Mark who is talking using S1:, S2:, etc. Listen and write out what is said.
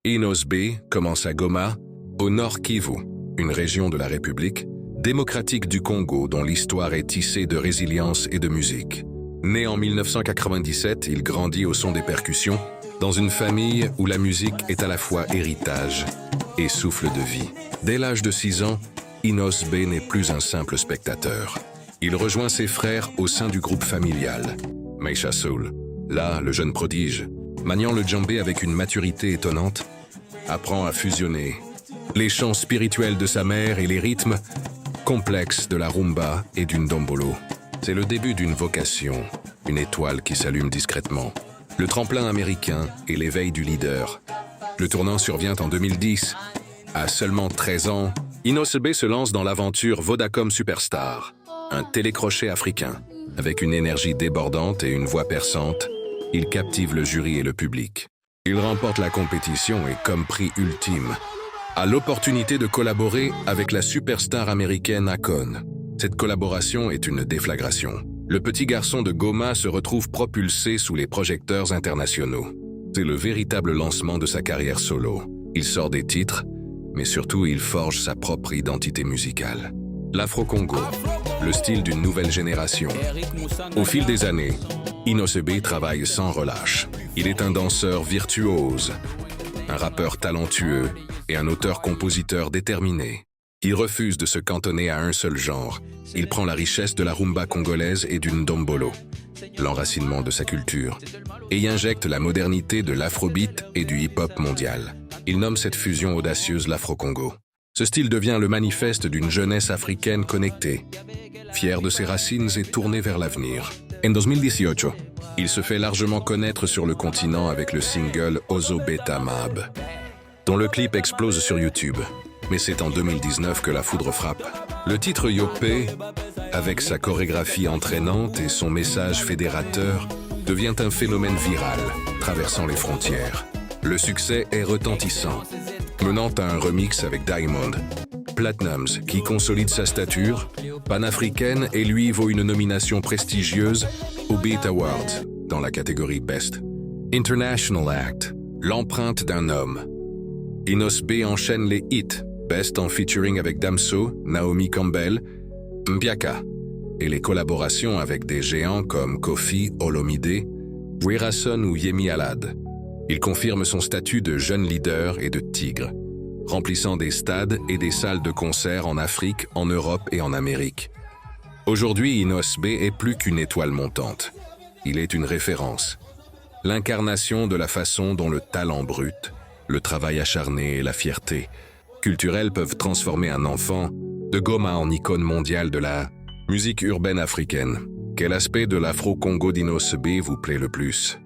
S1: Inos B commence à Goma, au nord Kivu, une région de la République démocratique du Congo dont l'histoire est tissée de résilience et de musique. Né en 1997, il grandit au son des percussions, dans une famille où la musique est à la fois héritage et souffle de vie. Dès l'âge de 6 ans, Inos B n'est plus un simple spectateur. Il rejoint ses frères au sein du groupe familial, Maisha Soul. Là, le jeune prodige, maniant le djembé avec une maturité étonnante, apprend à fusionner les chants spirituels de sa mère et les rythmes complexes de la rumba et du ndombolo. C'est le début d'une vocation, une étoile qui s'allume discrètement. Le tremplin américain et l'éveil du leader. Le tournant survient en 2010. À seulement 13 ans, Inos B se lance dans l'aventure Vodacom Superstar, un télécrochet africain. Avec une énergie débordante et une voix perçante, il captive le jury et le public. Il remporte la compétition et, comme prix ultime, a l'opportunité de collaborer avec la superstar américaine Akon. Cette collaboration est une déflagration. Le petit garçon de Goma se retrouve propulsé sous les projecteurs internationaux. C'est le véritable lancement de sa carrière solo. Il sort des titres, mais surtout il forge sa propre identité musicale. L'Afro-Congo, le style d'une nouvelle génération. Au fil des années, Inos B travaille sans relâche. Il est un danseur virtuose, un rappeur talentueux et un auteur-compositeur déterminé. Il refuse de se cantonner à un seul genre. Il prend la richesse de la rumba congolaise et du ndombolo, l'enracinement de sa culture, et y injecte la modernité de l'afrobeat et du hip-hop mondial. Il nomme cette fusion audacieuse l'Afro-Congo. Ce style devient le manifeste d'une jeunesse africaine connectée, fière de ses racines et tournée vers l'avenir. En 2018, il se fait largement connaître sur le continent avec le single Ozo Beta Mab, dont le clip explose sur YouTube. Mais c'est en 2019 que la foudre frappe. Le titre Yopé, avec sa chorégraphie entraînante et son message fédérateur, devient un phénomène viral, traversant les frontières. Le succès est retentissant, menant à un remix avec Diamond Platnumz, qui consolide sa stature panafricaine et lui vaut une nomination prestigieuse au Beat Awards dans la catégorie Best International Act, l'empreinte d'un homme. Inos B enchaîne les hits, Best en featuring avec Damso, Naomi Campbell, Mbiaka, et les collaborations avec des géants comme Koffi Olomide, Werason ou Yemi Alade. Il confirme son statut de jeune leader et de tigre, remplissant des stades et des salles de concert en Afrique, en Europe et en Amérique. Aujourd'hui, Inos B est plus qu'une étoile montante. Il est une référence, l'incarnation de la façon dont le talent brut, le travail acharné et la fierté culturelle peuvent transformer un enfant de Goma en icône mondiale de la musique urbaine africaine. Quel aspect de l'Afro-Congo d'Inos B vous plaît le plus ?